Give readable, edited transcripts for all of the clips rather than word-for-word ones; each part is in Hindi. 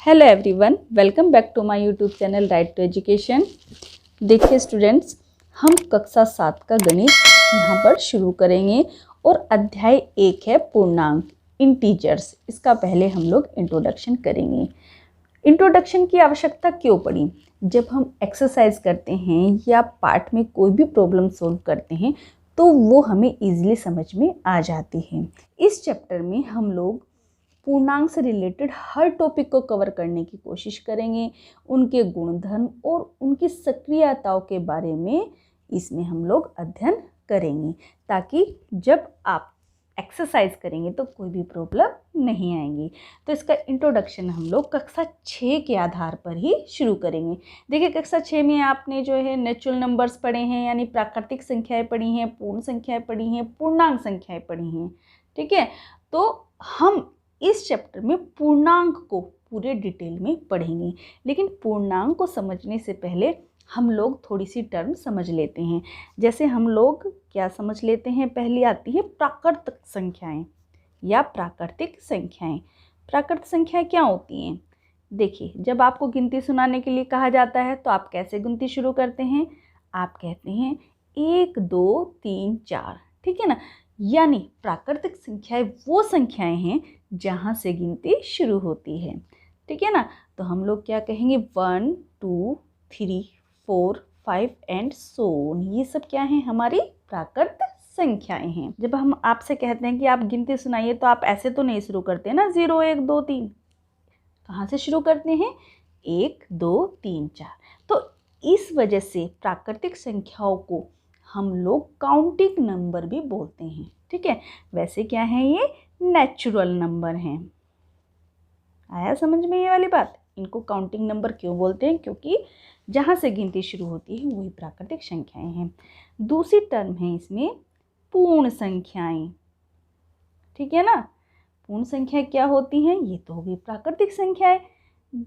Hello everyone, welcome back to my YouTube channel right to education. देखिए स्टूडेंट्स, हम कक्षा 7 का गणित यहाँ पर शुरू करेंगे और अध्याय 1 है पूर्णांक इंटीजर्स। इसका पहले हम लोग इंट्रोडक्शन करेंगे। इंट्रोडक्शन की आवश्यकता क्यों पड़ी? जब हम एक्सरसाइज करते हैं या पार्ट में कोई भी प्रॉब्लम सॉल्व करते हैं तो वो हमें ईजिली समझ में आ जाती है। इस चैप्टर में हम लोग पूर्णांक से रिलेटेड हर टॉपिक को कवर करने की कोशिश करेंगे। उनके गुणधर्म और उनकी सक्रियताओं के बारे में इसमें हम लोग अध्ययन करेंगे, ताकि जब आप एक्सरसाइज करेंगे तो कोई भी प्रॉब्लम नहीं आएगी। तो इसका इंट्रोडक्शन हम लोग कक्षा 6 के आधार पर ही शुरू करेंगे। देखिए, कक्षा 6 में आपने जो है नेचुरल नंबर्स पढ़े हैं, यानी प्राकृतिक संख्याएं पढ़ी हैं, पूर्ण संख्याएं पढ़ी हैं, पूर्णांक संख्याएं पढ़ी हैं। ठीक है, तो हम इस चैप्टर में पूर्णांक को पूरे डिटेल में पढ़ेंगे। लेकिन पूर्णांक को समझने से पहले हम लोग थोड़ी सी टर्म समझ लेते हैं। जैसे हम लोग क्या समझ लेते हैं, पहली आती है प्राकृतिक संख्याएं या प्राकृतिक संख्याएं। प्राकृतिक संख्याएं क्या होती हैं? देखिए, जब आपको गिनती सुनाने के लिए कहा जाता है तो आप कैसे गिनती शुरू करते हैं? आप कहते हैं 1 2 3 4, ठीक है ना। यानी प्राकृतिक संख्याएं वो संख्याएं हैं जहाँ से गिनती शुरू होती है, ठीक है ना। तो हम लोग क्या कहेंगे? 1 2 3 4 5 एंड सो ऑन। ये सब क्या है? हमारी प्राकृतिक संख्याएं हैं। जब हम आपसे कहते हैं कि आप गिनती सुनाइए तो आप ऐसे तो नहीं शुरू करते ना 0 1 2 3। कहाँ से शुरू करते हैं? 1 2 3 4। तो इस वजह से प्राकृतिक संख्याओं को हम लोग काउंटिंग नंबर भी बोलते हैं, ठीक है। वैसे क्या है? ये नेचुरल नंबर हैं। आया समझ में ये वाली बात? इनको काउंटिंग नंबर क्यों बोलते हैं? क्योंकि जहाँ से गिनती शुरू होती है वही प्राकृतिक संख्याएं हैं। दूसरी टर्म है इसमें पूर्ण संख्याएं, ठीक है ना। पूर्ण संख्या क्या होती हैं? ये तो होगी प्राकृतिक संख्याएं।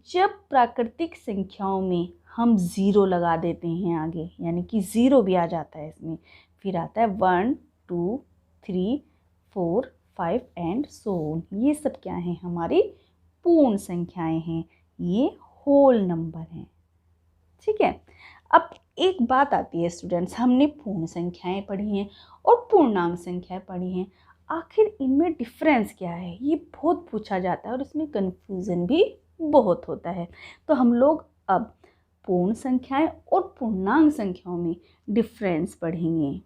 जब प्राकृतिक संख्याओं में हम 0 लगा देते हैं आगे, यानी कि 0 भी आ जाता है इसमें, फिर आता है 1 2 3 4 5 एंड सो ऑन। ये सब क्या है? हमारी पूर्ण संख्याएं हैं, ये होल नंबर हैं, ठीक है। अब एक बात आती है स्टूडेंट्स, हमने पूर्ण संख्याएं पढ़ी हैं और पूर्णांक संख्याएं पढ़ी हैं, आखिर इनमें डिफरेंस क्या है? ये बहुत पूछा जाता है और इसमें कन्फ्यूज़न भी बहुत होता है। तो हम लोग अब पूर्ण संख्याएं और पूर्णांक संख्याओं में डिफरेंस पढ़ेंगे।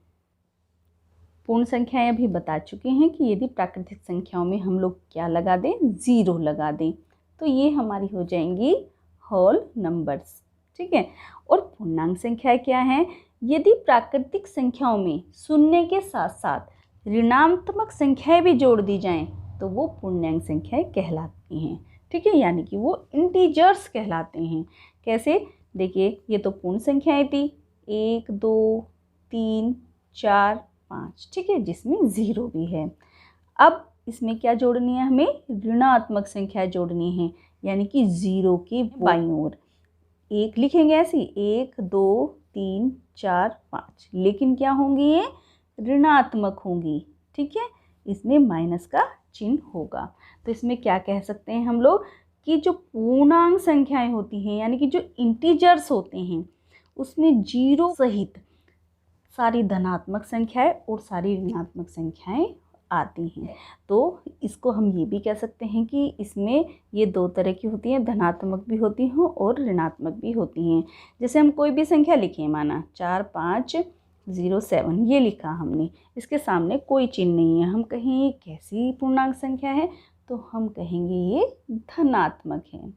पूर्ण संख्याएं अभी बता चुके हैं कि यदि प्राकृतिक संख्याओं में हम लोग क्या लगा दें? 0 लगा दें, तो ये हमारी हो जाएंगी होल नंबर्स, ठीक है। और पूर्णांक संख्याएं क्या हैं? यदि प्राकृतिक संख्याओं में शून्य के साथ साथ ऋणात्मक संख्याएं भी जोड़ दी जाएं तो वो पूर्णांक संख्याएं कहलाती हैं, ठीक है। यानी कि वो इंटीजर्स कहलाते हैं। कैसे? देखिए, ये तो पूर्ण संख्याएं थी, 1 2 3 4 5, ठीक है, जिसमें 0 भी है। अब इसमें क्या जोड़नी है? हमें ऋणात्मक संख्या जोड़नी है, यानी कि 0 के बाईं ओर 1 लिखेंगे ऐसी, 1 2 3 4 5, लेकिन क्या होंगी? ये ऋणात्मक होंगी, ठीक है। इसमें माइनस का चिन्ह होगा। तो इसमें क्या कह सकते हैं हम लोग कि जो पूर्णांक संख्याएं होती हैं, यानी कि जो इंटीजर्स होते हैं, उसमें 0 सहित सारी धनात्मक संख्याएं और सारी ऋणात्मक संख्याएं आती हैं। तो इसको हम ये भी कह सकते हैं कि इसमें ये 2 तरह की होती हैं, धनात्मक भी होती हैं और ऋणात्मक भी होती हैं। जैसे हम कोई भी संख्या लिखें, माना 4 5 0 7, ये लिखा हमने, इसके सामने कोई चिन्ह नहीं है, हम कहें ये कैसी पूर्णांक संख्या है? तो हम कहेंगे ये धनात्मक है,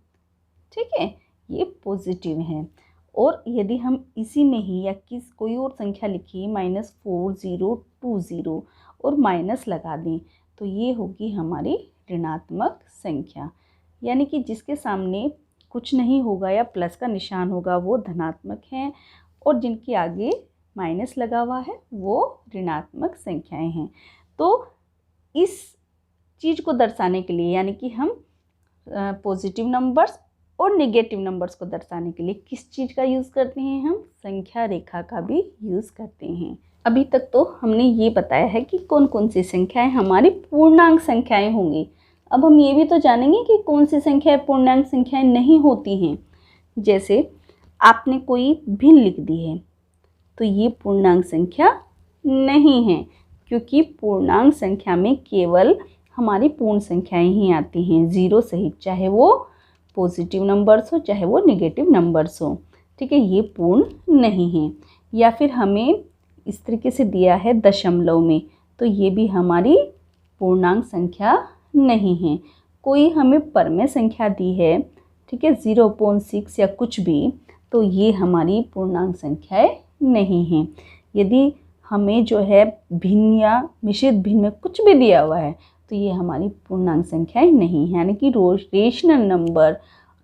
ठीक है, ये पॉजिटिव है। और यदि हम इसी में ही या कोई और संख्या लिखिए, -4020 और माइनस लगा दें तो ये होगी हमारी ऋणात्मक संख्या, यानी कि जिसके सामने कुछ नहीं होगा या प्लस का निशान होगा वो धनात्मक है, और जिनके आगे माइनस लगा हुआ है वो ऋणात्मक संख्याएं हैं। तो इस चीज़ को दर्शाने के लिए, यानी कि हम पॉजिटिव नंबर्स और नेगेटिव नंबर्स को दर्शाने के लिए किस चीज़ का यूज़ करते हैं? हम संख्या रेखा का भी यूज़ करते हैं। अभी तक तो हमने ये बताया है कि कौन कौन सी संख्याएं हमारी पूर्णांक संख्याएं होंगी। अब हम ये भी तो जानेंगे कि कौन सी संख्याएं पूर्णांक संख्याएं नहीं होती हैं। जैसे आपने कोई भिन्न लिख दी है तो ये पूर्णांक संख्या नहीं है, क्योंकि पूर्णांक संख्या में केवल हमारी पूर्ण संख्याएं ही आती हैं, 0 सहित, चाहे वो पॉजिटिव नंबर्स हो चाहे वो नेगेटिव नंबर्स हो। ठीक है, ये पूर्ण नहीं है। या फिर हमें इस तरीके से दिया है दशमलव में, तो ये भी हमारी पूर्णांक संख्या नहीं है। कोई हमें परमेय संख्या दी है, ठीक है, 0.6 या कुछ भी, तो ये हमारी पूर्णांक संख्याएं नहीं हैं। यदि हमें जो है भिन्न या मिश्रित भिन्न में कुछ भी दिया हुआ है तो ये हमारी पूर्णांक संख्याएं नहीं हैं। यानी कि रेशनल नंबर,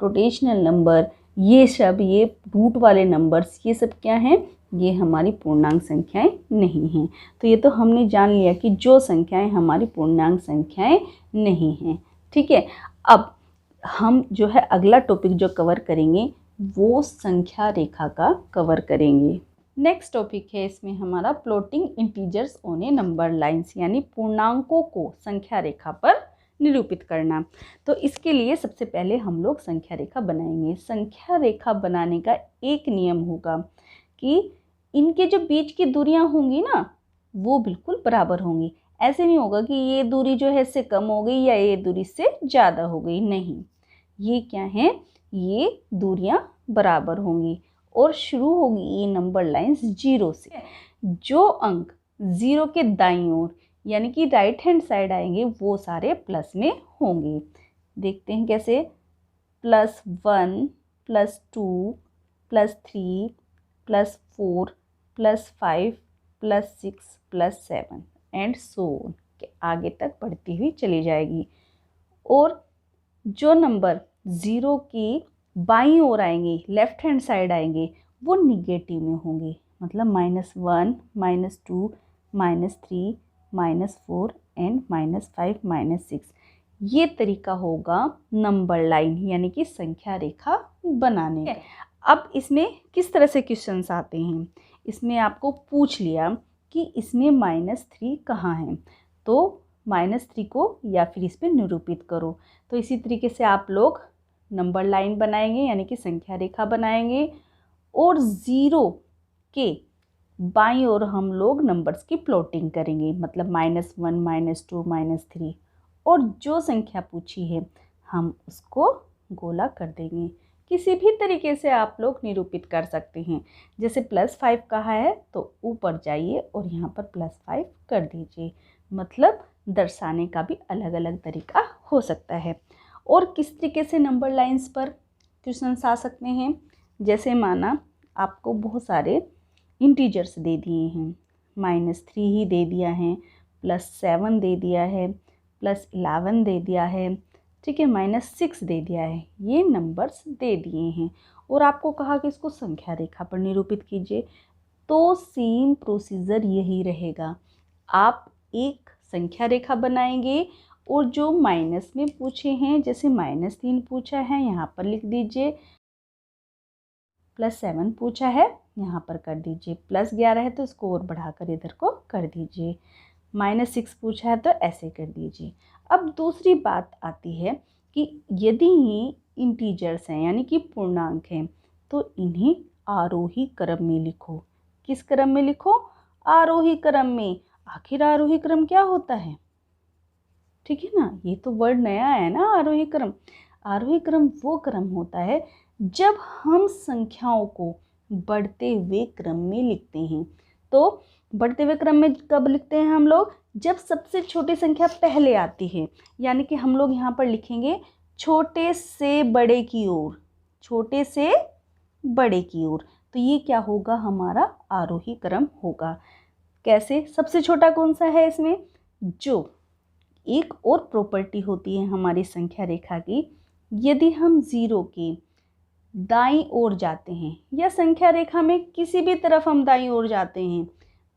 रोटेशनल नंबर, ये सब, ये रूट वाले नंबर्स, ये सब क्या हैं, ये हमारी पूर्णांक संख्याएं नहीं हैं। तो ये तो हमने जान लिया कि जो संख्याएं हमारी पूर्णांक संख्याएं नहीं हैं। ठीक है, अब हम जो है अगला टॉपिक जो कवर करेंगे वो संख्या रेखा का कवर करेंगे। नेक्स्ट टॉपिक है इसमें हमारा plotting integers on A number lines, यानी पूर्णांकों को संख्या रेखा पर निरूपित करना। तो इसके लिए सबसे पहले हम लोग संख्या रेखा बनाएंगे। संख्या रेखा बनाने का एक नियम होगा कि इनके जो बीच की दूरियां होंगी ना वो बिल्कुल बराबर होंगी। ऐसे नहीं होगा कि ये दूरी जो है इससे कम हो गई या ये दूरी से ज़्यादा हो गई, नहीं, ये क्या है, ये दूरियां बराबर होंगी और शुरू होगी ये नंबर लाइंस 0 से। जो अंक 0 के दाईं ओर यानी कि राइट हैंड साइड आएंगे वो सारे प्लस में होंगे। देखते हैं कैसे, +1, +2, +3, +4, +5, +6, +7 एंड सो ऑन के आगे तक बढ़ती हुई चली जाएगी। और जो नंबर 0 की बाईं ओर आएंगे, लेफ्ट हैंड साइड आएंगे, वो निगेटिव में होंगे, मतलब -1, -2, -3, -4 एंड -5, -6। ये तरीका होगा नंबर लाइन यानी कि संख्या रेखा बनाने का। अब इसमें किस तरह से क्वेश्चंस आते हैं, इसमें आपको पूछ लिया कि इसमें -3 कहाँ है, तो -3 को या फिर इस पर निरूपित करो। तो इसी तरीके से आप लोग नंबर लाइन बनाएंगे यानी कि संख्या रेखा बनाएंगे और 0 के बाईं ओर हम लोग नंबर्स की प्लॉटिंग करेंगे, मतलब -1, -2, -3, और जो संख्या पूछी है हम उसको गोला कर देंगे। किसी भी तरीके से आप लोग निरूपित कर सकते हैं। जैसे +5 कहा है तो ऊपर जाइए और यहाँ पर +5 कर दीजिए, मतलब दर्शाने का भी अलग अलग तरीका हो सकता है। और किस तरीके से नंबर लाइंस पर क्वेश्चंस आ सकते हैं, जैसे माना आपको बहुत सारे इंटीजर्स दे दिए हैं, -3 ही दे दिया है, +7 दे दिया है, +11 दे दिया है, ठीक है, -6 दे दिया है, ये नंबर्स दे दिए हैं और आपको कहा कि इसको संख्या रेखा पर निरूपित कीजिए। तो सेम प्रोसीजर यही रहेगा, आप एक संख्या रेखा बनाएंगे और जो माइनस में पूछे हैं, जैसे -3 पूछा है यहाँ पर लिख दीजिए, +7 पूछा है यहाँ पर कर दीजिए, +11 है तो इसको और बढ़ाकर इधर को कर दीजिए, -6 पूछा है तो ऐसे कर दीजिए। अब दूसरी बात आती है कि यदि ये इंटीजर्स हैं यानी कि पूर्णांक हैं तो इन्हें आरोही क्रम में लिखो। किस क्रम में लिखो? आरोही क्रम में। आखिर आरोही क्रम क्या होता है? ठीक है ना, ये तो वर्ड नया है ना, आरोही क्रम। आरोही क्रम वो क्रम होता है जब हम संख्याओं को बढ़ते हुए क्रम में लिखते हैं। तो बढ़ते हुए क्रम में कब लिखते हैं हम लोग? जब सबसे छोटी संख्या पहले आती है, यानी कि हम लोग यहाँ पर लिखेंगे छोटे से बड़े की ओर, छोटे से बड़े की ओर। तो ये क्या होगा? हमारा आरोही क्रम होगा। कैसे? सबसे छोटा कौन सा है इसमें? जो एक और प्रॉपर्टी होती है हमारी संख्या रेखा की, यदि हम 0 के दाईं ओर जाते हैं या संख्या रेखा में किसी भी तरफ हम दाईं ओर जाते हैं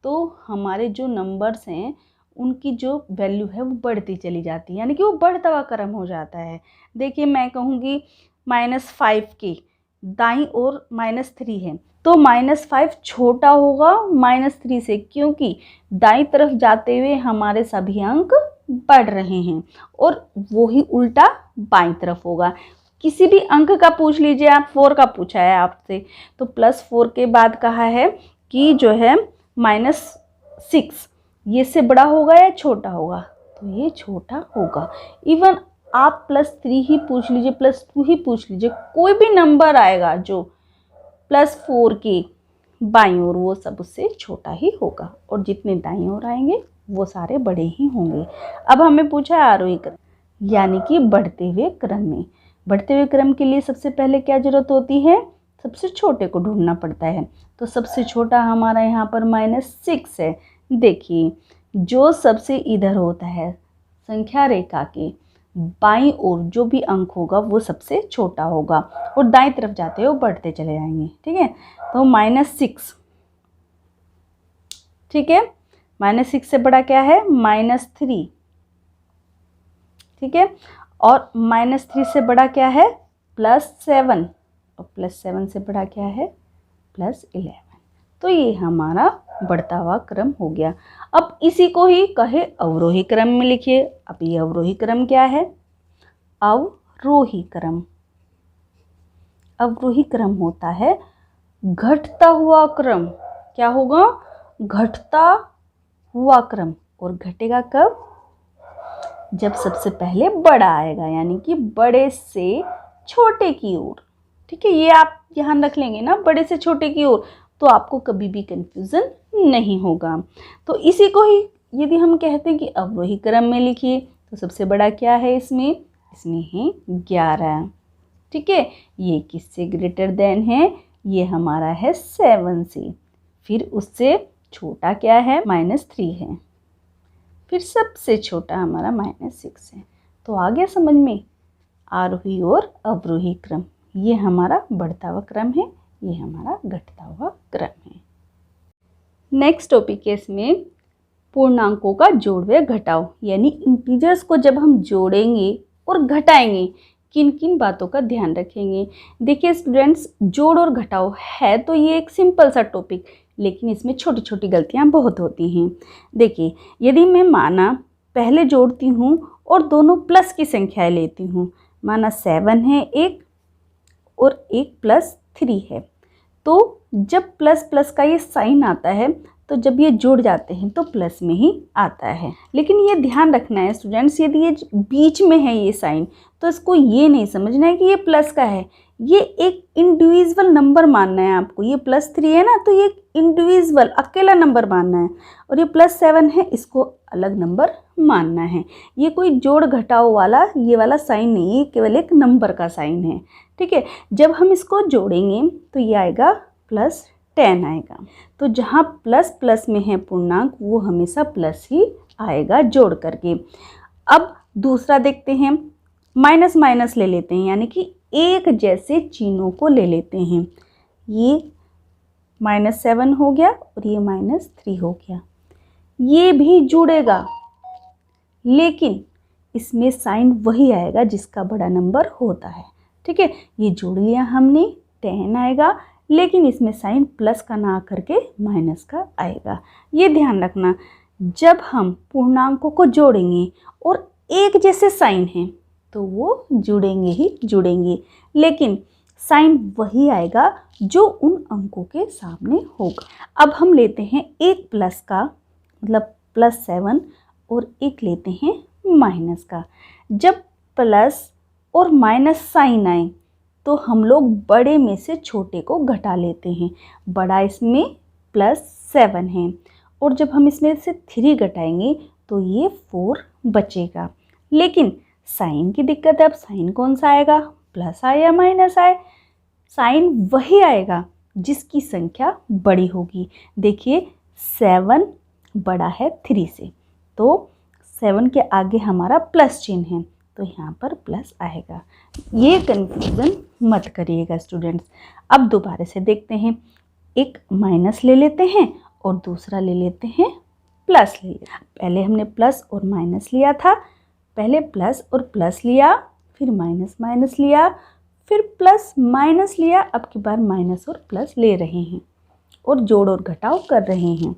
तो हमारे जो नंबर्स हैं उनकी जो वैल्यू है वो बढ़ती चली जाती है, यानी कि वो बढ़ता हुआ क्रम हो जाता है। देखिए मैं कहूँगी -5 के दाईं ओर -3 है तो -5 छोटा होगा -3 से, क्योंकि दाईं तरफ जाते हुए हमारे सभी अंक बढ़ रहे हैं, और वो ही उल्टा बाईं तरफ होगा। किसी भी अंक का पूछ लीजिए आप, 4 का पूछा है आपसे, तो +4 के बाद कहा है कि जो है -6 ये से बड़ा होगा या छोटा होगा, तो ये छोटा होगा। इवन आप +3 ही पूछ लीजिए, +2 ही पूछ लीजिए, कोई भी नंबर आएगा जो +4 के बाईं ओर, वो सब उससे छोटा ही होगा, और जितने दाईं ओर आएंगे वो सारे बड़े ही होंगे। अब हमें पूछा है आरोही क्रम, यानी कि बढ़ते हुए क्रम में। बढ़ते हुए क्रम के लिए सबसे पहले क्या जरूरत होती है, सबसे छोटे को ढूंढना पड़ता है। तो सबसे छोटा हमारा यहाँ पर -6 है। देखिए, जो सबसे इधर होता है संख्या रेखा के बाईं ओर जो भी अंक होगा वो सबसे छोटा होगा, और दाईं तरफ जाते हुए बढ़ते चले जाएंगे। ठीक है, तो -6, ठीक है, -6 से बड़ा क्या है, -3, ठीक है, और -3 से बड़ा क्या है, +7, और +7 से बड़ा क्या है, +11। तो ये हमारा बढ़ता हुआ क्रम हो गया। अब इसी को ही कहे अवरोही क्रम में लिखिए। अब ये अवरोही क्रम क्या है, अवरोही क्रम। अवरोही क्रम होता है घटता हुआ क्रम। क्या होगा, घटता हुआ क्रम। और घटेगा कब, जब सबसे पहले बड़ा आएगा, यानी कि बड़े से छोटे की ओर। ठीक है, ये आप ध्यान रख लेंगे ना, बड़े से छोटे की ओर, तो आपको कभी भी कंफ्यूजन नहीं होगा। तो इसी को ही यदि हम कहते हैं कि अवरोही क्रम में लिखिए, तो सबसे बड़ा क्या है इसमें है 11। ठीक है, ये किससे ग्रेटर देन है, ये हमारा है 7 से। फिर उससे छोटा क्या है, -3 है। फिर सबसे छोटा हमारा -6 है। तो आ गया समझ में, आरोही और अवरोही क्रम। ये हमारा बढ़ता हुआ क्रम है, ये हमारा घटता हुआ क्रम है। नेक्स्ट टॉपिक है इसमें पूर्णांकों का जोड़ व घटाव, यानी इंटीजर्स को जब हम जोड़ेंगे और घटाएंगे, किन किन बातों का ध्यान रखेंगे। देखिए स्टूडेंट्स, जोड़ और घटाव है तो ये एक सिंपल सा टॉपिक, लेकिन इसमें छोटी छोटी गलतियां बहुत होती हैं। देखिए, यदि मैं माना पहले जोड़ती हूँ और दोनों प्लस की संख्याएं लेती हूँ, माना 7 है एक और एक +3 है, तो जब प्लस प्लस का ये साइन आता है, तो जब ये जुड़ जाते हैं तो प्लस में ही आता है। लेकिन ये ध्यान रखना है स्टूडेंट्स, यदि ये बीच में है ये साइन, तो इसको ये नहीं समझना है कि ये प्लस का है। ये एक इंडिविजुअल नंबर मानना है आपको। ये +3 है ना, तो ये एक इंडिविजुअल अकेला नंबर मानना है, और ये +7 है, इसको अलग नंबर मानना है। ये कोई जोड़ घटाव वाला ये वाला साइन नहीं है, केवल एक नंबर का साइन है। ठीक है, जब हम इसको जोड़ेंगे तो ये आएगा +10 आएगा। तो जहाँ प्लस प्लस में है पूर्णांक, वो हमेशा प्लस ही आएगा जोड़ करके। अब दूसरा देखते हैं, माइनस माइनस ले लेते हैं, यानी कि एक जैसे चिन्हों को ले लेते हैं। ये -7 हो गया और ये -3 हो गया, ये भी जुड़ेगा, लेकिन इसमें साइन वही आएगा जिसका बड़ा नंबर होता है। ठीक है, ये जोड़ लिया हमने, 10 आएगा, लेकिन इसमें साइन प्लस का ना करके माइनस का आएगा। ये ध्यान रखना, जब हम पूर्णांकों को जोड़ेंगे और एक जैसे साइन हैं तो वो जुड़ेंगे ही जुड़ेंगे, लेकिन साइन वही आएगा जो उन अंकों के सामने होगा। अब हम लेते हैं एक प्लस का, मतलब +7, और एक लेते हैं माइनस का। जब प्लस और माइनस साइन आए तो हम लोग बड़े में से छोटे को घटा लेते हैं। बड़ा इसमें +7 है, और जब हम इसमें से 3 घटाएंगे तो ये 4 बचेगा। लेकिन साइन की दिक्कत है, अब साइन कौन सा आएगा, प्लस आए या माइनस आए, साइन वही आएगा जिसकी संख्या बड़ी होगी। देखिए 7 बड़ा है 3 से, तो 7 के आगे हमारा प्लस चिन्ह है, तो यहाँ पर प्लस आएगा। ये कन्फ्यूज़न मत करिएगा स्टूडेंट्स। अब दोबारा से देखते हैं, एक माइनस ले लेते हैं और दूसरा ले लेते हैं प्लस ले लेते हैं। पहले हमने प्लस और माइनस लिया था, पहले प्लस और प्लस लिया, फिर माइनस माइनस लिया, फिर प्लस माइनस लिया, अब की बार माइनस और प्लस ले रहे हैं और जोड़ और घटाव कर रहे हैं।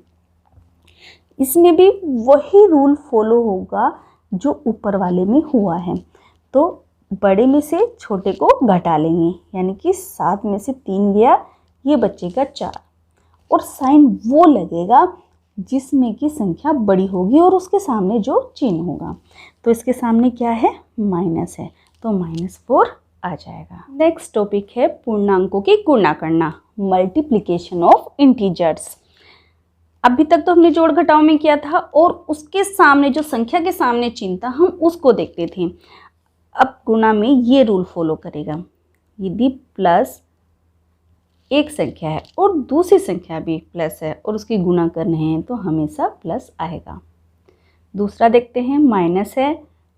इसमें भी वही रूल फॉलो होगा जो ऊपर वाले में हुआ है, तो बड़े में से छोटे को घटा लेंगे, यानी कि 7 में से 3 गया, ये बचेगा 4, और साइन वो लगेगा जिसमें की संख्या बड़ी होगी और उसके सामने जो चिन्ह होगा। तो इसके सामने क्या है, माइनस है, तो -4 आ जाएगा। नेक्स्ट टॉपिक है पूर्णांकों की गुणा करना, मल्टीप्लिकेशन ऑफ इंटीजर्स। अभी तक तो हमने जोड़ घटाव में किया था और उसके सामने जो संख्या के सामने चिन्ह था हम उसको देखते थे। अब गुणा में ये रूल फॉलो करेगा, यदि प्लस एक संख्या है और दूसरी संख्या भी प्लस है और उसकी गुणा करने हैं तो हमेशा प्लस आएगा। दूसरा देखते हैं, माइनस है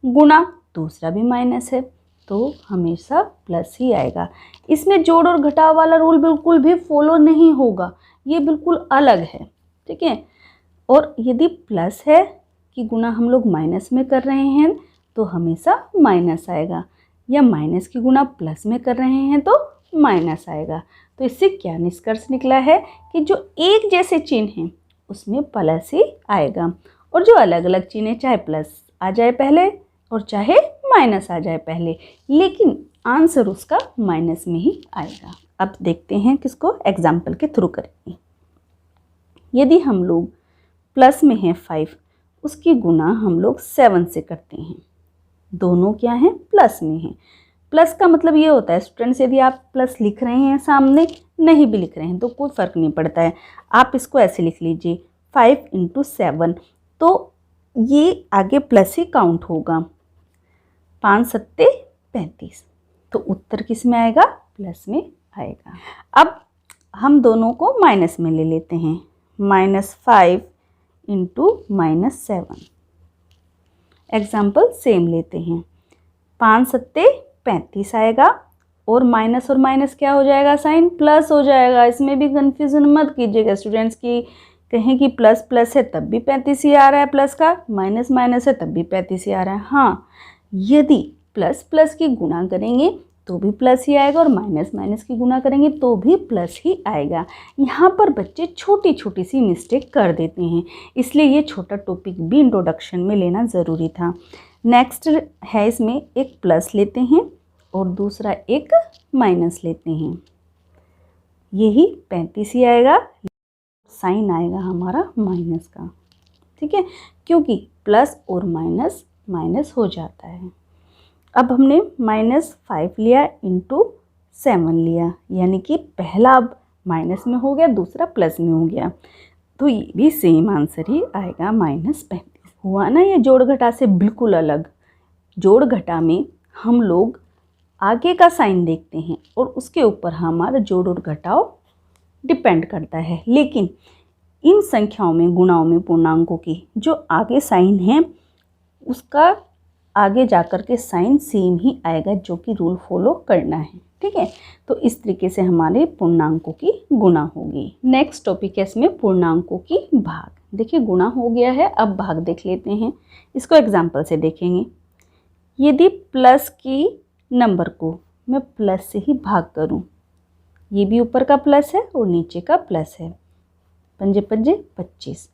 गुणा दूसरा भी माइनस है तो हमेशा प्लस ही आएगा। इसमें जोड़ और घटाव वाला रूल बिल्कुल भी फॉलो नहीं होगा, ये बिल्कुल अलग है, ठीक है। और यदि प्लस है कि गुणा हम लोग माइनस में कर रहे हैं तो हमेशा माइनस आएगा, या माइनस की गुणा प्लस में कर रहे हैं तो माइनस आएगा। तो इससे क्या निष्कर्ष निकला है कि जो एक जैसे चिन्ह हैं उसमें प्लस ही आएगा, और जो अलग अलग चिन्ह है चाहे प्लस आ जाए पहले और चाहे माइनस आ जाए पहले, लेकिन आंसर उसका माइनस में ही आएगा। अब देखते हैं किसको एग्जाम्पल के थ्रू करेंगे। यदि हम लोग प्लस में है 5, उसकी गुणा हम लोग 7 से करते हैं, दोनों क्या हैं, प्लस में हैं। प्लस का मतलब ये होता है स्टूडेंट्स, यदि आप प्लस लिख रहे हैं सामने, नहीं भी लिख रहे हैं तो कोई फ़र्क नहीं पड़ता है, आप इसको ऐसे लिख लीजिए 5 × 7, तो ये आगे प्लस ही काउंट होगा, 5 × 7 = 35, तो उत्तर किस में आएगा, प्लस में आएगा। अब हम दोनों को माइनस में ले लेते हैं, -5 × -7। एग्जाम्पल सेम लेते हैं, 5 × 7 = 35 आएगा, और माइनस और माइनस क्या हो जाएगा, साइन प्लस हो जाएगा। इसमें भी कंफ्यूजन मत कीजिएगा स्टूडेंट्स की कहें कि प्लस प्लस है तब भी 35 ही आ रहा है प्लस का, माइनस माइनस है तब भी 35 ही आ रहा है। हाँ, यदि प्लस प्लस की गुणा करेंगे तो भी प्लस ही आएगा और माइनस माइनस की गुणा करेंगे तो भी प्लस ही आएगा। यहाँ पर बच्चे छोटी छोटी सी मिस्टेक कर देते हैं, इसलिए ये छोटा टॉपिक भी इंट्रोडक्शन में लेना ज़रूरी था। नेक्स्ट है, इसमें एक प्लस लेते हैं और दूसरा एक माइनस लेते हैं, यही 35 ही आएगा, साइन आएगा हमारा माइनस का, ठीक है, क्योंकि प्लस और माइनस माइनस हो जाता है। अब हमने -5 लिया × 7 लिया, यानी कि पहला अब माइनस में हो गया, दूसरा प्लस में हो गया, तो ये भी सेम आंसर ही आएगा, -35 हुआ ना। ये जोड़ घटा से बिल्कुल अलग। जोड़ घटा में हम लोग आगे का साइन देखते हैं और उसके ऊपर हमारा जोड़ और घटाव डिपेंड करता है, लेकिन इन संख्याओं में, गुणाओं में, पूर्णांकों की जो आगे साइन है उसका आगे जाकर के साइन सेम ही आएगा, जो कि रूल फॉलो करना है, ठीक है। तो इस तरीके से हमारे पूर्णांकों की गुणा होगी। नेक्स्ट टॉपिक है इसमें पूर्णांकों की भाग। देखिए गुणा हो गया है, अब भाग देख लेते हैं, इसको एग्जाम्पल से देखेंगे। यदि प्लस की नंबर को मैं प्लस से ही भाग करूं, ये भी ऊपर का प्लस है और नीचे का प्लस है, 5 × 5 = 25,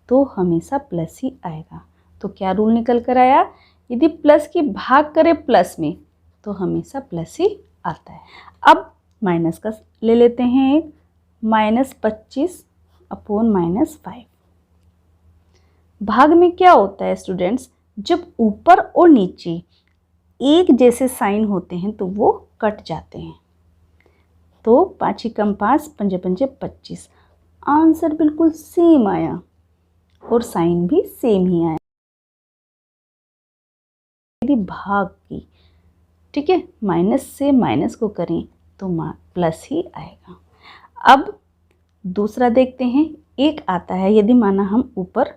तो हमेशा प्लस ही आएगा। तो क्या रूल निकल कर आया, यदि प्लस की भाग करें प्लस में तो हमेशा प्लस ही आता है। अब माइनस का ले लेते हैं, एक -25 / -5। भाग में क्या होता है स्टूडेंट्स, जब ऊपर और नीचे एक जैसे साइन होते हैं तो वो कट जाते हैं, तो 5 × 5 = 5 × 5 = 25, आंसर बिल्कुल सेम आया और साइन भी सेम ही आया। यदि भाग की, ठीक है, माइनस से माइनस को करें तो प्लस ही आएगा। अब दूसरा देखते हैं, एक आता है यदि माना हम ऊपर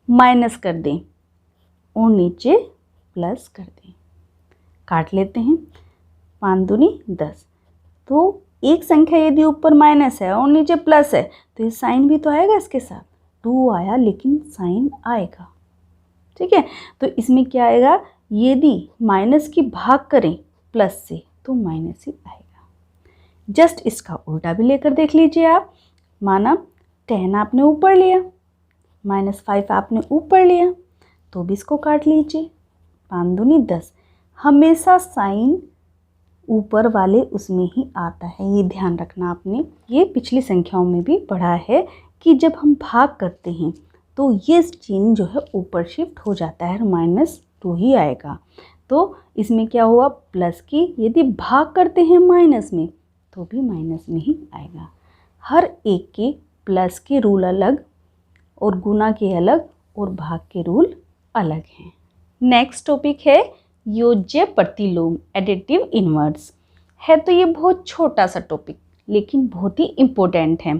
माइनस कर दें और नीचे प्लस कर दें, काट लेते हैं, 5 दूनी 10, तो एक संख्या यदि ऊपर माइनस है और नीचे प्लस है तो ये साइन भी तो आएगा इसके साथ, 2 आया लेकिन साइन आएगा, ठीक है। तो इसमें क्या आएगा, यदि माइनस की भाग करें प्लस से तो माइनस ही आएगा। जस्ट इसका उल्टा भी लेकर देख लीजिए आप, माना 10 आपने ऊपर लिया, -5 आपने ऊपर लिया, तो भी इसको काट लीजिए, 5 दूनी 10, हमेशा साइन ऊपर वाले उसमें ही आता है, ये ध्यान रखना आपने। ये पिछली संख्याओं में भी पढ़ा है कि जब हम भाग करते हैं तो ये चिन्ह जो है ऊपर शिफ्ट हो जाता है, -2 ही आएगा। तो इसमें क्या हुआ, प्लस की यदि भाग करते हैं माइनस में तो भी माइनस में ही आएगा। हर एक के प्लस के रूल अलग और गुना के अलग और भाग के रूल अलग हैं। नेक्स्ट टॉपिक है योज्य प्रतिलोम, एडिटिव इनवर्स है। तो ये बहुत छोटा सा टॉपिक लेकिन बहुत ही इम्पोर्टेंट है।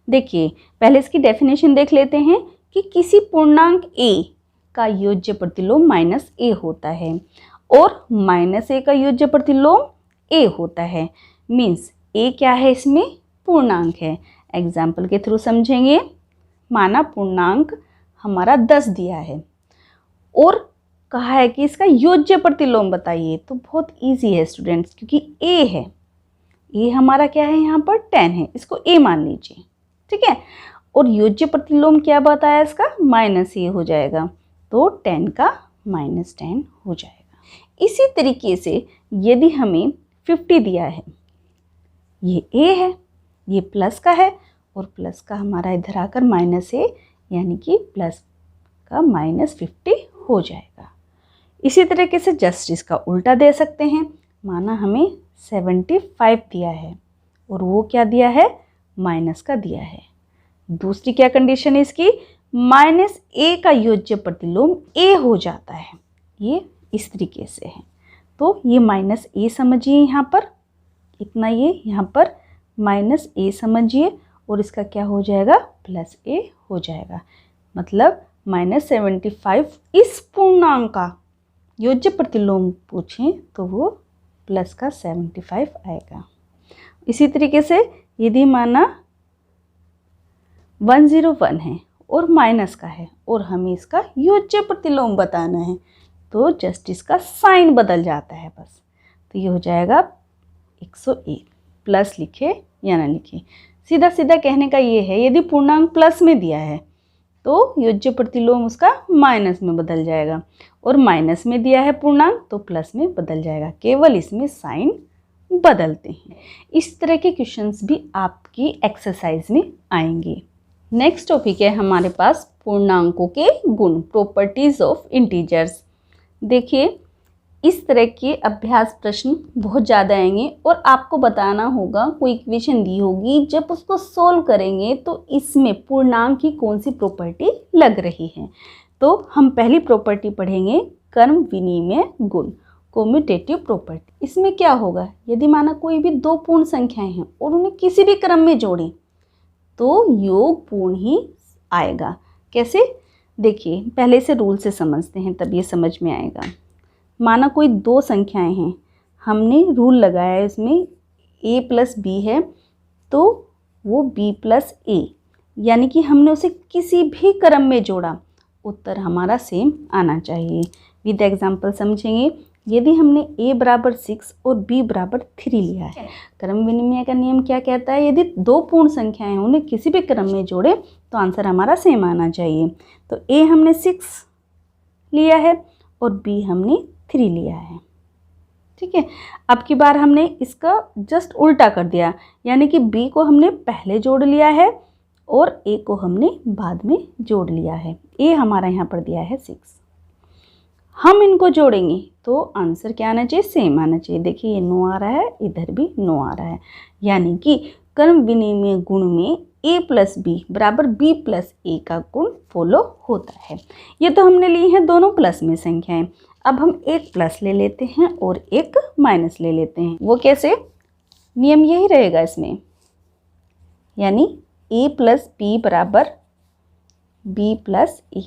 देखिए पहले इसकी डेफिनेशन देख लेते हैं कि किसी पूर्णांक a का योज्य प्रतिलोम -a होता है और -a का योज्य प्रतिलोम a होता है। मीन्स a क्या है, इसमें पूर्णांक है। एग्जाम्पल के थ्रू समझेंगे। माना पूर्णांक हमारा 10 दिया है और कहा है कि इसका योज्य प्रतिलोम बताइए। तो बहुत इजी है स्टूडेंट्स, क्योंकि a है, a हमारा क्या है यहाँ पर 10 है, इसको a मान लीजिए, ठीक है। और योज्य प्रतिलोम क्या बताया इसका, -a हो जाएगा, तो 10 का -10 हो जाएगा। इसी तरीके से यदि हमें 50 दिया है, ये a है, ये प्लस का है और प्लस का हमारा इधर आकर -a, यानी कि प्लस का -50 हो जाएगा। इसी तरीके से जस्ट इसका उल्टा दे सकते हैं। माना हमें 75 दिया है और वो क्या दिया है, माइनस का दिया है। दूसरी क्या कंडीशन है इसकी, -a का योज्य प्रतिलोम a हो जाता है। ये इस तरीके से है। तो ये -a समझिए, यहाँ पर इतना, ये यहाँ पर -a समझिए और इसका क्या हो जाएगा, +a हो जाएगा। मतलब -75 इस पूर्णांक का योज्य प्रतिलोम पूछें तो वो प्लस का 75 आएगा। इसी तरीके से यदि माना 101 है और माइनस का है और हमें इसका योज्य प्रतिलोम बताना है, तो जस्ट इसका साइन बदल जाता है बस। तो ये हो जाएगा 101। प्लस लिखे या ना लिखे, सीधा सीधा कहने का ये है, यदि पूर्णांक प्लस में दिया है तो योज्य प्रतिलोम उसका माइनस में बदल जाएगा, और माइनस में दिया है पूर्णांक तो प्लस में बदल जाएगा। केवल इसमें साइन बदलते हैं। इस तरह के क्वेश्चंस भी आपकी एक्सरसाइज में आएंगे। नेक्स्ट टॉपिक है हमारे पास पूर्णांकों के गुण, प्रॉपर्टीज ऑफ इंटीजर्स। देखिए इस तरह के अभ्यास प्रश्न बहुत ज़्यादा आएंगे और आपको बताना होगा, कोई इक्वेशन दी होगी, जब उसको सोल्व करेंगे तो इसमें पूर्णांक की कौन सी प्रॉपर्टी लग रही है। तो हम पहली प्रॉपर्टी पढ़ेंगे, क्रम विनिमय गुण, कम्यूटेटिव प्रॉपर्टी। इसमें क्या होगा, यदि माना कोई भी दो पूर्ण संख्याएं हैं और उन्हें किसी भी क्रम में जोड़ें तो योग पूर्ण ही आएगा। कैसे, देखिए पहले से रूल से समझते हैं तब ये समझ में आएगा। माना कोई दो संख्याएं हैं, हमने रूल लगाया है इसमें a + b है तो वो b + a, यानी कि हमने उसे किसी भी क्रम में जोड़ा, उत्तर हमारा सेम आना चाहिए। विद एग्जांपल समझेंगे। यदि हमने a = 6 और b = 3 लिया है, क्रम विनिमय का नियम क्या कहता है, यदि दो पूर्ण संख्याएं हैं उन्हें किसी भी क्रम में जोड़े तो आंसर हमारा सेम आना चाहिए। तो a हमने 6 लिया है और b हमने 3 लिया है, ठीक है। अब की बार हमने इसका जस्ट उल्टा कर दिया, यानी कि b को हमने पहले जोड़ लिया है और a को हमने बाद में जोड़ लिया है। a हमारा यहाँ पर दिया है 6, हम इनको जोड़ेंगे तो आंसर क्या आना चाहिए, सेम आना चाहिए। देखिए ये 9 आ रहा है, इधर भी 9 आ रहा है, यानी कि क्रम विनिमय गुण में a + b = b + a का गुण फॉलो होता है। ये तो हमने ली हैं दोनों प्लस में संख्याएं। अब हम एक प्लस ले लेते हैं और एक माइनस ले लेते हैं। वो कैसे, नियम यही रहेगा इसमें, यानी a + b = b + a।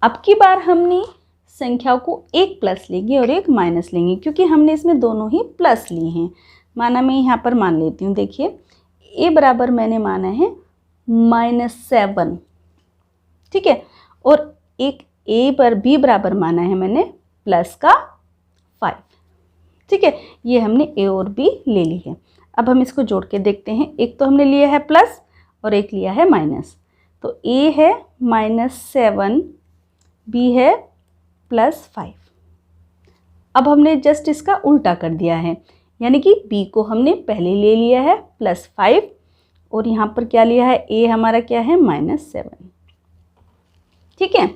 अब की बार हमने संख्या को एक प्लस लेंगे और एक माइनस लेंगे, क्योंकि हमने इसमें दोनों ही प्लस लिए हैं। माना मैं यहाँ पर मान लेती हूँ, देखिए a बराबर मैंने माना है -7, ठीक है, और एक a पर b बराबर माना है मैंने +5, ठीक है। ये हमने a और b ले ली है। अब हम इसको जोड़ के देखते हैं। एक तो हमने लिया है प्लस और एक लिया है माइनस, तो a है -7, b है +5, अब हमने जस्ट इसका उल्टा कर दिया है, यानी कि b को हमने पहले ले लिया है +5 और यहाँ पर क्या लिया है, a हमारा क्या है -7। ठीक है,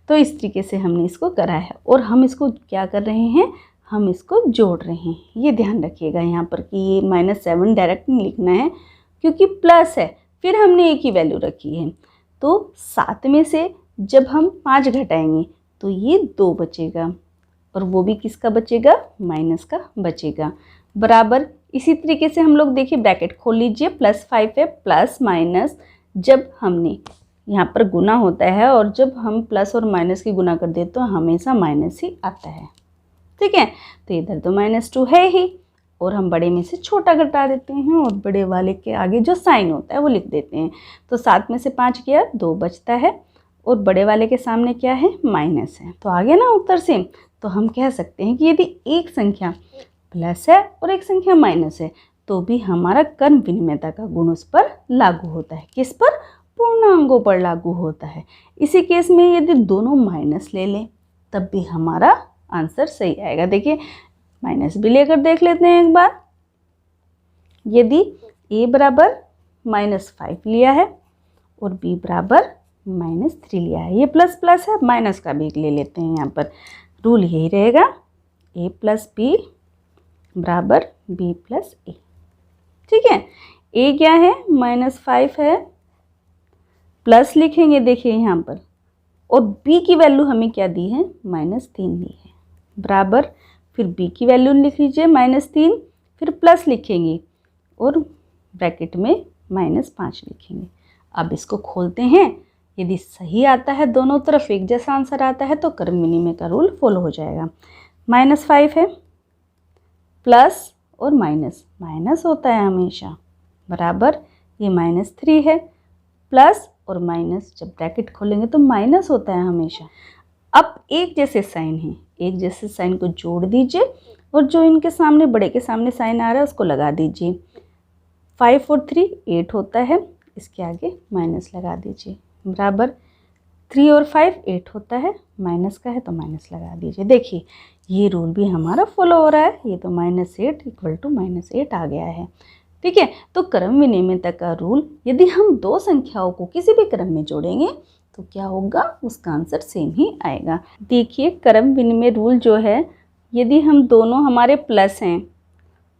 तो इस तरीके से हमने इसको करा है और हम इसको क्या कर रहे हैं, हम इसको जोड़ रहे हैं। ये ध्यान रखिएगा यहाँ पर कि ये -7 डायरेक्ट नहीं लिखना है क्योंकि प्लस है, फिर हमने a की वैल्यू रखी है। तो 7 में से जब हम 5 घटाएंगे तो ये 2 बचेगा और वो भी किसका बचेगा, माइनस का बचेगा। बराबर इसी तरीके से हम लोग देखिए ब्रैकेट खोल लीजिए, +5 है, प्लस माइनस जब हमने यहाँ पर गुना होता है और जब हम प्लस और माइनस की गुना कर दे तो हमेशा माइनस ही आता है। ठीक है, तो इधर तो -2 है ही और हम बड़े में से छोटा घटा देते हैं और बड़े वाले के आगे जो साइन होता है वो लिख देते हैं। तो 7 में से 5 गया, 2 बचता है और बड़े वाले के सामने क्या है, माइनस है। तो आगे ना उत्तर से तो हम कह सकते हैं कि यदि एक संख्या प्लस है और एक संख्या माइनस है तो भी हमारा कर्म विनिमयता का गुण उस पर लागू होता है। किस पर, पूर्णांकों पर लागू होता है। इसी केस में यदि दोनों माइनस ले लें तब भी हमारा आंसर सही आएगा। देखिए माइनस भी लेकर देख लेते हैं एक बार। यदि a बराबर -5 लिया है और b बराबर -3 लिया है, ये प्लस प्लस है, माइनस का भी ले लेते हैं। यहाँ पर रूल यही रहेगा, a + b बराबर b + a। ठीक है, a क्या है, -5 है, प्लस लिखेंगे देखिए यहाँ पर, और b की वैल्यू हमें क्या दी है, -3 दी है, बराबर फिर b की वैल्यू लिख लीजिए -3, फिर प्लस लिखेंगे और ब्रैकेट में -5 लिखेंगे। अब इसको खोलते हैं, यदि सही आता है, दोनों तरफ एक जैसा आंसर आता है तो कर्म विनिमय का रूल फॉलो हो जाएगा। -5 है, प्लस और माइनस होता है हमेशा, बराबर ये -3 है, प्लस और माइनस जब ब्रैकेट खोलेंगे तो माइनस होता है हमेशा। अब एक जैसे साइन है, एक जैसे साइन को जोड़ दीजिए और जो इनके सामने बड़े के सामने साइन आ रहा है उसको लगा दीजिए। 5 और 3 8 होता है, इसके आगे माइनस लगा दीजिए, बराबर 3 और 5 8 होता है, माइनस का है तो माइनस लगा दीजिए। देखिए ये रूल भी हमारा फॉलो हो रहा है, ये तो -8 = -8 आ गया है। ठीक है, तो क्रम विनिमयता का रूल, यदि हम दो संख्याओं को किसी भी क्रम में जोड़ेंगे तो क्या होगा, उसका आंसर सेम ही आएगा। देखिए क्रम विनिमय रूल जो है, यदि हम दोनों हमारे प्लस हैं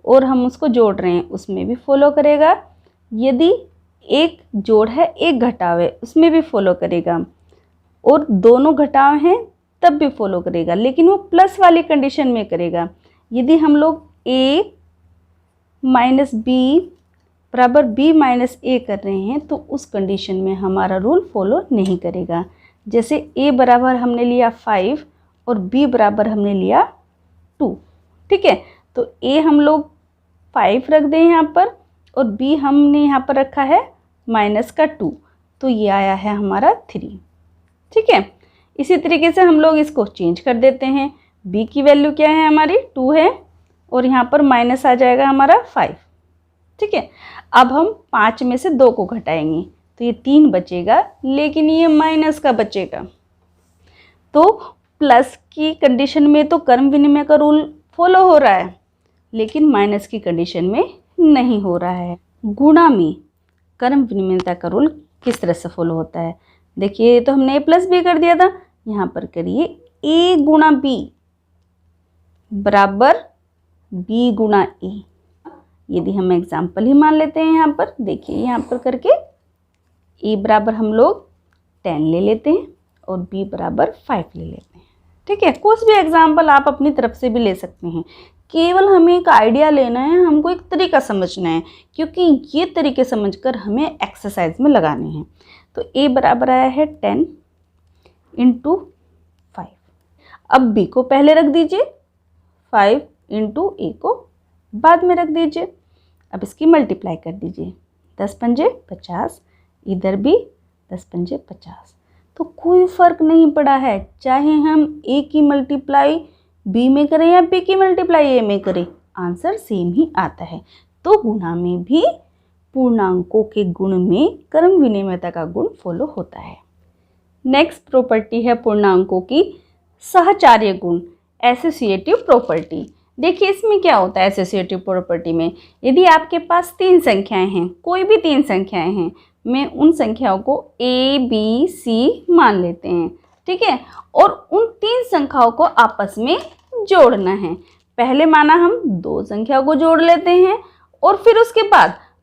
और हम उसको जोड़ रहे हैं उसमें भी फॉलो करेगा, यदि एक जोड़ है एक घटाव है उसमें भी फॉलो करेगा, और दोनों घटाव हैं तब भी फॉलो करेगा, लेकिन वो प्लस वाली कंडीशन में करेगा। यदि हम लोग a - b बराबर b - a कर रहे हैं तो उस कंडीशन में हमारा रूल फॉलो नहीं करेगा। जैसे a बराबर हमने लिया 5 और b बराबर हमने लिया 2। ठीक है, तो a हम लोग 5 रख दें यहाँ पर और b हमने यहाँ पर रखा है -2, तो ये आया है हमारा 3। ठीक है, इसी तरीके से हम लोग इसको चेंज कर देते हैं। b की वैल्यू क्या है, हमारी 2 है और यहाँ पर माइनस आ जाएगा हमारा 5। ठीक है, अब हम 5 में से 2 को घटाएंगे तो ये 3 बचेगा, लेकिन ये माइनस का बचेगा। तो प्लस की कंडीशन में तो कर्म विनिमय का रूल फॉलो हो रहा है, लेकिन माइनस की कंडीशन में नहीं हो रहा है। गुणा में कर्म विनिमयता का रूल किस तरह से फॉलो होता है, देखिए तो हमने a + b कर दिया था, यहाँ पर करिए a गुणा b बराबर b गुणा a। यदि हम एग्जाम्पल ही मान लेते हैं यहाँ पर, देखिए यहाँ पर करके a बराबर हम लोग 10 ले लेते हैं और b बराबर 5 ले लेते हैं। ठीक है, कुछ भी एग्जाम्पल आप अपनी तरफ से भी ले सकते हैं, केवल हमें एक आइडिया लेना है, हमको एक तरीका समझना है, क्योंकि ये तरीके समझकर हमें एक्सरसाइज में लगाने हैं। तो a बराबर आया है 10 × 5। अब b को पहले रख दीजिए, 5 × a को बाद में रख दीजिए। अब इसकी मल्टीप्लाई कर दीजिए, 10 पंजे 50, इधर भी 10 पंजे 50। तो कोई फ़र्क नहीं पड़ा है, चाहे हम a की मल्टीप्लाई b में करें या b की मल्टीप्लाई a में करें, आंसर सेम ही आता है। तो गुणा में भी पूर्णांकों के गुण में कर्म विनिमयता का गुण फॉलो होता है। नेक्स्ट प्रॉपर्टी है पूर्णांकों की सहचार्य गुण, एसोसिएटिव प्रॉपर्टी। देखिए इसमें क्या होता है एसोसिएटिव प्रॉपर्टी में, यदि आपके पास 3 संख्याएं हैं, कोई भी 3 संख्याएं हैं, मैं उन संख्याओं को A, B, C मान लेते हैं, ठीक है, और उन 3 संख्याओं को आपस में जोड़ना है। पहले माना हम 2 संख्याओं को जोड़ लेते हैं और फिर उसके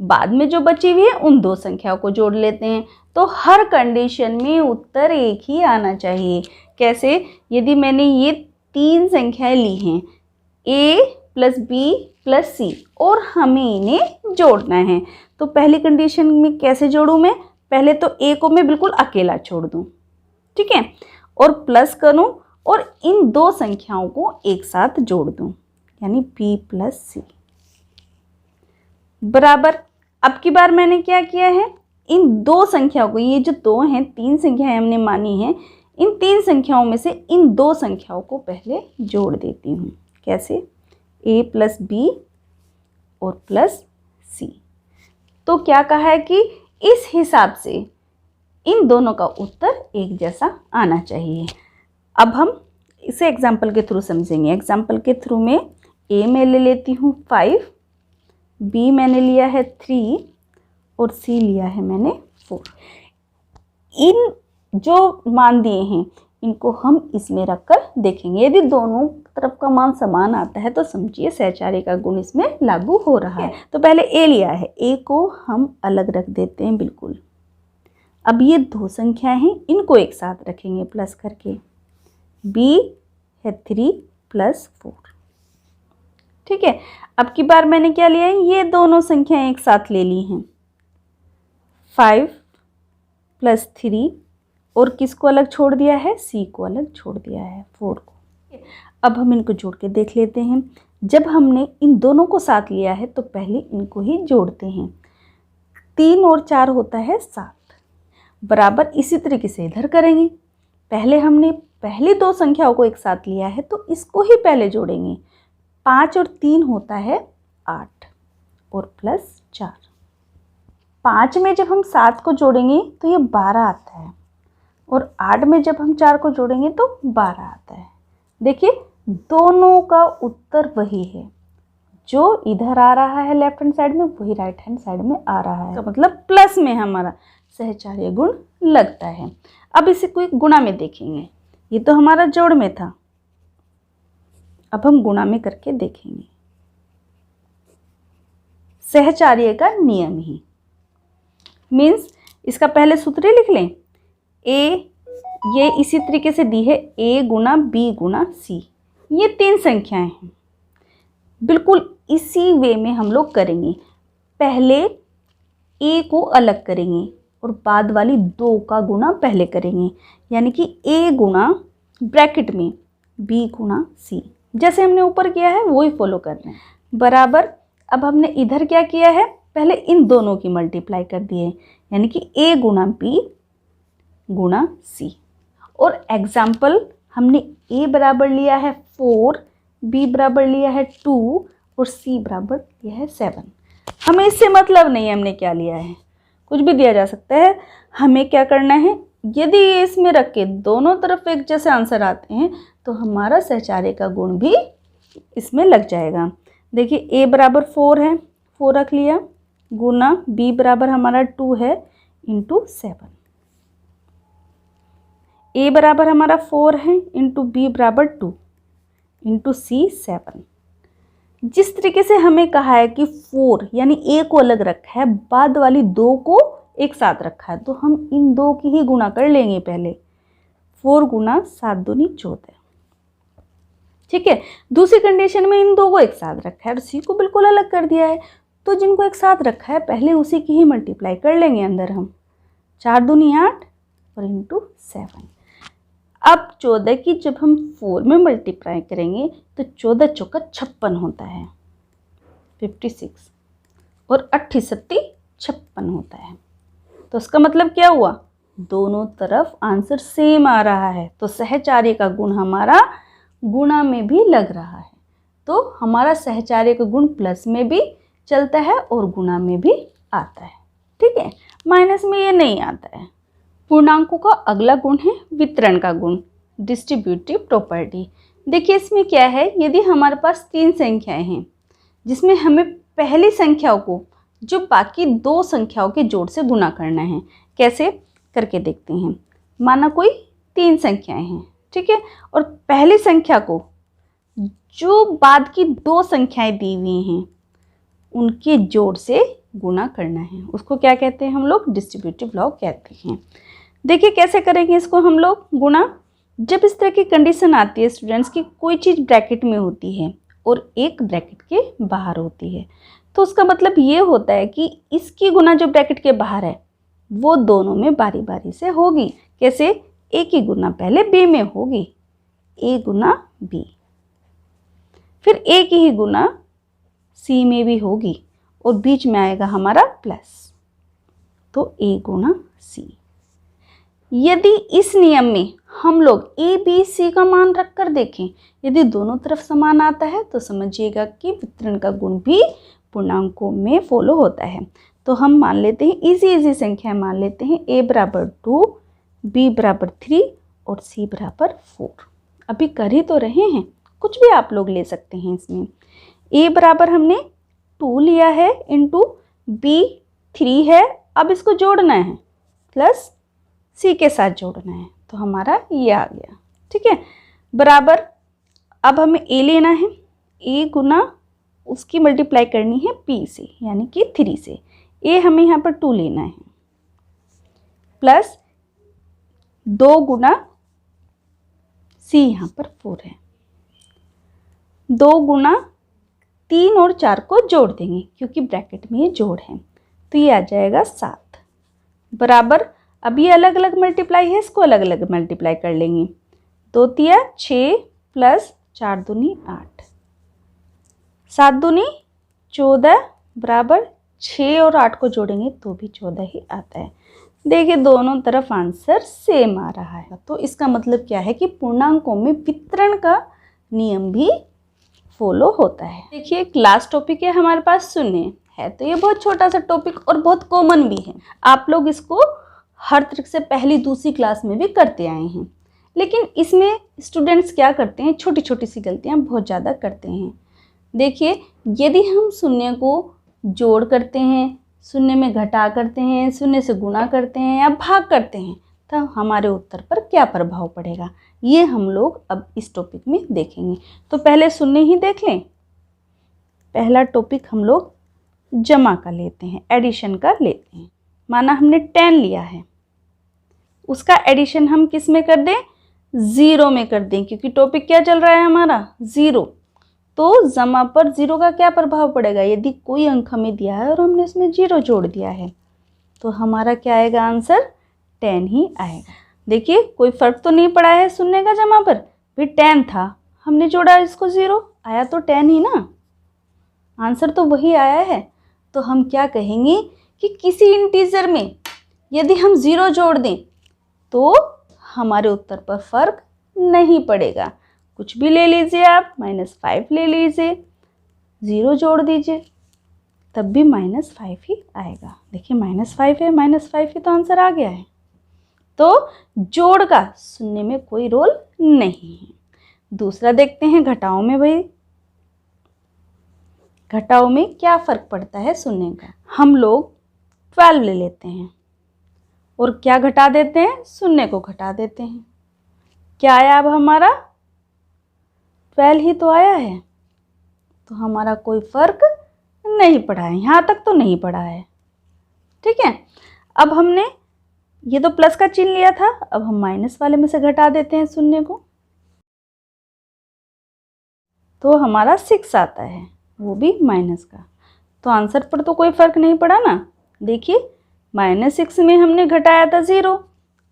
बाद में जो बची हुई है उन 2 संख्याओं को जोड़ लेते हैं। तो हर कंडीशन में उत्तर एक ही आना चाहिए। कैसे? यदि मैंने ये 3 संख्याएं ली हैं A + B + C और हमें इन्हें जोड़ना है, तो पहली कंडीशन में कैसे जोड़ूं मैं? पहले तो A को मैं बिल्कुल अकेला छोड़ दूं, ठीक है, और प्लस करूं और इन 2 संख्याओं को एक साथ जोड़ दूं, यानी B + C बराबर। अब की बार मैंने क्या किया है, इन 2 संख्याओं को, ये जो 2 हैं, 3 संख्याएं हमने मानी हैं, इन 3 संख्याओं में से इन 2 संख्याओं को पहले जोड़ देती हूँ। कैसे? A + B और +C। तो क्या कहा है कि इस हिसाब से इन दोनों का उत्तर एक जैसा आना चाहिए। अब हम इसे एग्जाम्पल के थ्रू समझेंगे। एग्जाम्पल के थ्रू में A मैं ले लेती हूँ 5, B मैंने लिया है 3 और C लिया है मैंने 4। इन जो मान दिए हैं इनको हम इसमें रखकर देखेंगे। यदि दोनों तरफ का मान समान आता है तो समझिए सहचार्य का गुण इसमें लागू हो रहा है। तो पहले A लिया है, A को हम अलग रख देते हैं बिल्कुल। अब ये 2 संख्याएं हैं, इनको एक साथ रखेंगे प्लस करके। B है 3 + 4, ठीक है। अब की बार मैंने क्या लिया है, ये दोनों संख्याएं एक साथ ले ली हैं, 5 + 3 और किसको अलग छोड़ दिया है? C को अलग छोड़ दिया है, 4 को। अब हम इनको जोड़ के देख लेते हैं। जब हमने इन दोनों को साथ लिया है तो पहले इनको ही जोड़ते हैं। 3 और 4 होता है 7 बराबर। इसी तरीके से इधर करेंगे। पहले हमने पहली 2 संख्याओं को एक साथ लिया है तो इसको ही पहले जोड़ेंगे। 5 और 3 होता है 8 और +4। 5 में जब हम 7 को जोड़ेंगे तो ये 12 आता है और 8 में जब हम 4 को जोड़ेंगे तो 12 आता है। देखिए दोनों का उत्तर वही है, जो इधर आ रहा है लेफ्ट हैंड साइड में वही राइट हैंड साइड में आ रहा है, तो मतलब प्लस में हमारा सहचार्य गुण लगता है। अब इसे कोई गुणा में देखेंगे। ये तो हमारा जोड़ में था, अब हम गुणा में करके देखेंगे। सहचार्य का नियम ही मीन्स इसका पहले सूत्र लिख लें। A ये इसी तरीके से दी है, A × B × C। ये 3 संख्याएं हैं, बिल्कुल इसी वे में हम लोग करेंगे। पहले A को अलग करेंगे और बाद वाली 2 का गुणा पहले करेंगे, यानी कि A × ब्रैकेट में B × C। जैसे हमने ऊपर किया है वही फॉलो करना है बराबर। अब हमने इधर क्या किया है, पहले इन दोनों की मल्टीप्लाई कर दिए, यानी कि A × B × C। और एग्जाम्पल हमने A बराबर लिया है 4, B बराबर लिया है 2 और C बराबर लिया है 7। हमें इससे मतलब नहीं है हमने क्या लिया है, कुछ भी दिया जा सकता है। हमें क्या करना है, यदि ये इसमें रख के दोनों तरफ एक जैसे आंसर आते हैं तो हमारा सहचार्य का गुण भी इसमें लग जाएगा। देखिए A बराबर 4 है, 4 रख लिया, गुना B बराबर हमारा 2 है × 7। A बराबर हमारा 4 है × B बराबर 2 × C 7। जिस तरीके से हमें कहा है कि 4 यानी A को अलग रखा है, बाद वाली 2 को एक साथ रखा है, तो हम इन 2 की ही गुणा कर लेंगे पहले। 4 × 7 दूनी 14, ठीक है। दूसरी कंडीशन में इन 2 को एक साथ रखा है और C को बिल्कुल अलग कर दिया है, तो जिनको एक साथ रखा है पहले उसी की ही मल्टीप्लाई कर लेंगे अंदर हम। 4 दूनी 8 और × 7। अब 14 की जब हम 4 में मल्टीप्लाई करेंगे तो 14 चौका 56 होता है 56 और 8 सत्ती 56 होता है। तो इसका मतलब क्या हुआ, दोनों तरफ आंसर सेम आ रहा है, तो सहचार्य का गुण हमारा गुणा में भी लग रहा है। तो हमारा सहचार्य का गुण प्लस में भी चलता है और गुणा में भी आता है, ठीक है। माइनस में ये नहीं आता है। पूर्णांकों का अगला गुण है वितरण का गुण, डिस्ट्रीब्यूटिव प्रॉपर्टी। देखिए इसमें क्या है, यदि हमारे पास 3 संख्याएं हैं जिसमें हमें पहली संख्याओं को जो बाकी 2 संख्याओं के जोड़ से गुना करना है, कैसे करके देखते हैं। माना कोई 3 संख्याएं हैं, ठीक है, और पहली संख्या को जो बाद की 2 संख्याएं दी हुई हैं उनके जोड़ से गुना करना है, उसको क्या कहते हैं हम लोग, डिस्ट्रीब्यूटिव लॉग कहते हैं। देखिए कैसे करेंगे इसको हम लोग गुना। जब इस तरह की कंडीशन आती है स्टूडेंट्स की कोई चीज़ ब्रैकेट में होती है और एक ब्रैकेट के बाहर होती है, तो उसका मतलब ये होता है कि इसकी गुना जो ब्रैकेट के बाहर है वो दोनों में बारी बारी से होगी। कैसे, ए की गुना पहले बी में होगी, ए गुना बी, फिर ए की ही गुना सी में भी होगी और बीच में आएगा हमारा प्लस, तो ए गुना सी। यदि इस नियम में हम लोग ए बी सी का मान रख कर देखें, यदि दोनों तरफ समान आता है तो समझिएगा कि वितरण का गुण भी पूर्णांकों में फॉलो होता है। तो हम मान लेते हैं इजी संख्या मान लेते हैं, a बराबर 2, b बराबर 3 और c बराबर 4। अभी कर ही तो रहे हैं, कुछ भी आप लोग ले सकते हैं इसमें। a बराबर हमने 2 लिया है इंटू b 3 है, अब इसको जोड़ना है प्लस c के साथ जोड़ना है, तो हमारा ये आ गया, ठीक है। बराबर अब हमें a लेना है, a गुना उसकी मल्टीप्लाई करनी है p से यानी कि 3 से, a हमें यहाँ पर 2 लेना है प्लस 2 गुना c यहाँ पर 4 है, 2 गुना 3 और 4 को जोड़ देंगे क्योंकि ब्रैकेट में ये जोड़ है, तो ये आ जाएगा 7 बराबर। अब ये अलग अलग मल्टीप्लाई है, इसको अलग अलग मल्टीप्लाई कर लेंगे। 2 तिया 6 प्लस 4 दूनी 8, 7 दूनी 14 बराबर 6 और 8 को जोड़ेंगे तो भी 14 ही आता है। देखिए दोनों तरफ आंसर सेम आ रहा है, तो इसका मतलब क्या है कि पूर्णांकों में वितरण का नियम भी फॉलो होता है। देखिए एक लास्ट टॉपिक है हमारे पास शून्य है, तो ये बहुत छोटा सा टॉपिक और बहुत कॉमन भी है, आप लोग इसको हर तरह से पहली दूसरी क्लास में भी करते आए हैं, लेकिन इसमें स्टूडेंट्स क्या करते हैं, छोटी छोटी सी गलतियां बहुत ज़्यादा करते हैं। देखिए यदि हम शून्य को जोड़ करते हैं, शून्य में घटा करते हैं, शून्य से गुणा करते हैं या भाग करते हैं, तब हमारे उत्तर पर क्या प्रभाव पड़ेगा, ये हम लोग अब इस टॉपिक में देखेंगे। तो पहले शून्य ही देख लें। पहला टॉपिक हम लोग जमा का लेते हैं, एडिशन का लेते हैं। माना हमने 10 लिया है, उसका एडिशन हम किस में कर दें, 0 में कर दें, क्योंकि टॉपिक क्या चल रहा है हमारा 0। तो जमा पर 0 का क्या प्रभाव पड़ेगा, यदि कोई अंक हमें दिया है और हमने इसमें 0 जोड़ दिया है तो हमारा क्या आएगा आंसर 10 ही आएगा। देखिए कोई फर्क तो नहीं पड़ा है शून्य का जमा पर, भी 10 था, हमने जोड़ा इसको 0, आया तो 10 ही ना, आंसर तो वही आया है। तो हम क्या कहेंगे कि किसी इंटीजर में यदि हम 0 जोड़ दें तो हमारे उत्तर पर फर्क नहीं पड़ेगा। कुछ भी ले लीजिए आप, -5 ले लीजिए, 0 जोड़ दीजिए तब भी -5 ही आएगा। देखिए -5 है, -5 ही तो आंसर आ गया है। तो जोड़ का शून्य में कोई रोल नहीं है। दूसरा देखते हैं घटाओ में। भाई घटाओ में क्या फ़र्क पड़ता है शून्य का, हम लोग 12 ले लेते हैं और क्या घटा देते हैं, शून्य को घटा देते हैं। क्या आया अब हमारा 12 ही तो आया है, तो हमारा कोई फ़र्क नहीं पड़ा है, यहाँ तक तो नहीं पड़ा है, ठीक है। अब हमने ये तो प्लस का चिन्ह लिया था, अब हम माइनस वाले में से घटा देते हैं शून्य को, तो हमारा 6 आता है, वो भी माइनस का। तो आंसर पर तो कोई फ़र्क नहीं पड़ा ना। देखिए -6 में हमने घटाया था 0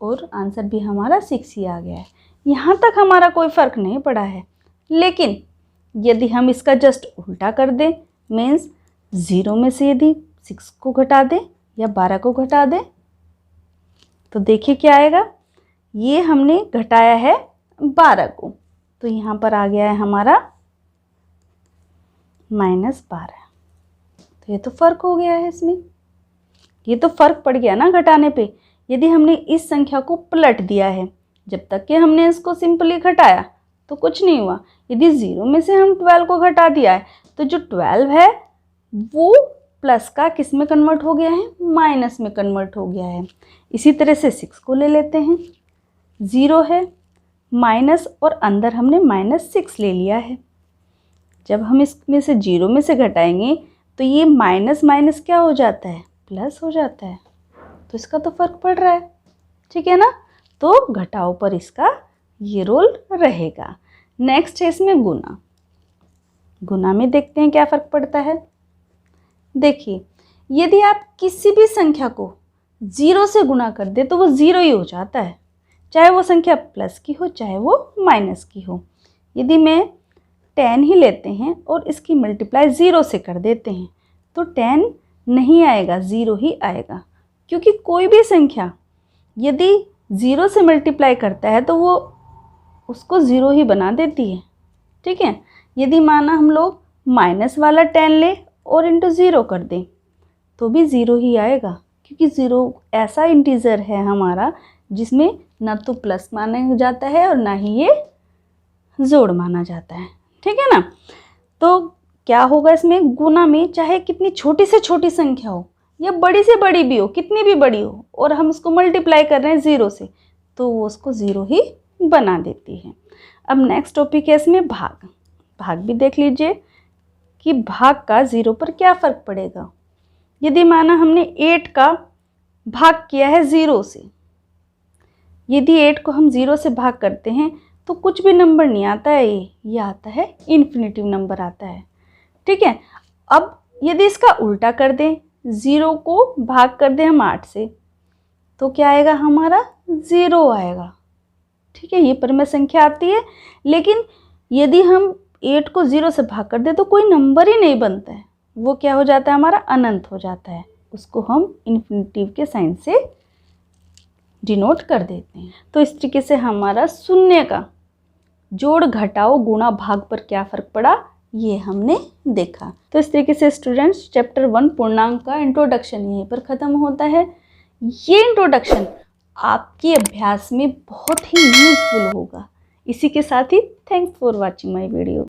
और आंसर भी हमारा 6 ही आ गया है। यहाँ तक हमारा कोई फ़र्क नहीं पड़ा है। लेकिन यदि हम इसका जस्ट उल्टा कर दें, मीन्स 0 में से यदि 6 को घटा दें या 12 को घटा दें, तो देखिए क्या आएगा। ये हमने घटाया है 12 को, तो यहाँ पर आ गया है हमारा -12। तो ये तो फ़र्क हो गया है इसमें, ये तो फ़र्क पड़ गया ना घटाने पे। यदि हमने इस संख्या को पलट दिया है, जब तक कि हमने इसको सिंपली घटाया तो कुछ नहीं हुआ। यदि 0 में से हम 12 को घटा दिया है तो जो 12 है वो प्लस का किस में कन्वर्ट हो गया है, माइनस में कन्वर्ट हो गया है। इसी तरह से 6 को ले लेते हैं, 0 है माइनस और अंदर हमने -6 ले लिया है। जब हम इसमें से 0 में से घटाएंगे तो ये माइनस माइनस क्या हो जाता है, प्लस हो जाता है। तो इसका तो फर्क पड़ रहा है, ठीक है ना। तो घटाव पर इसका ये रोल रहेगा। नेक्स्ट है इसमें गुना। गुना में देखते हैं क्या फ़र्क पड़ता है। देखिए, यदि आप किसी भी संख्या को 0 से गुना कर दे तो वो 0 ही हो जाता है, चाहे वो संख्या प्लस की हो चाहे वो माइनस की हो। यदि मैं 10 ही लेते हैं और इसकी मल्टीप्लाई 0 से कर देते हैं तो 10 नहीं आएगा, 0 ही आएगा। क्योंकि कोई भी संख्या यदि 0 से मल्टीप्लाई करता है तो वो उसको 0 ही बना देती है, ठीक है। यदि माना हम लोग माइनस वाला 10 ले और इंटू 0 कर दें तो भी 0 ही आएगा, क्योंकि 0 ऐसा इंटीजर है हमारा जिसमें ना तो प्लस माना जाता है और ना ही ये जोड़ माना जाता है, ठीक है ना। तो क्या होगा इसमें, गुना में चाहे कितनी छोटी से छोटी संख्या हो या बड़ी से बड़ी भी हो, कितनी भी बड़ी हो, और हम इसको मल्टीप्लाई कर रहे हैं 0 से तो वो उसको 0 ही बना देती है। अब नेक्स्ट टॉपिक है इसमें भाग। भाग भी देख लीजिए कि भाग का 0 पर क्या फ़र्क पड़ेगा। यदि माना हमने 8 का भाग किया है 0 से, यदि 8 को हम 0 से भाग करते हैं तो कुछ भी नंबर नहीं आता है, ये आता है इन्फिनिटिव नंबर आता है, ठीक है। अब यदि इसका उल्टा कर दें, 0 को भाग कर दें हम 8 से तो क्या आएगा, हमारा 0 आएगा, ठीक है। ये परम संख्या आती है। लेकिन यदि हम 8 को 0 से भाग कर दें तो कोई नंबर ही नहीं बनता है, वो क्या हो जाता है, हमारा अनंत हो जाता है। उसको हम इन्फिनिटिव के साइन से डिनोट कर देते हैं। तो इस तरीके से हमारा शून्य का जोड़ घटाव गुणा भाग पर क्या फ़र्क पड़ा ये हमने देखा। तो इस तरीके से स्टूडेंट्स चैप्टर 1 पूर्णांक का इंट्रोडक्शन यहीं पर ख़त्म होता है। ये इंट्रोडक्शन आपके अभ्यास में बहुत ही यूजफुल होगा। इसी के साथ ही thanks for watching my video.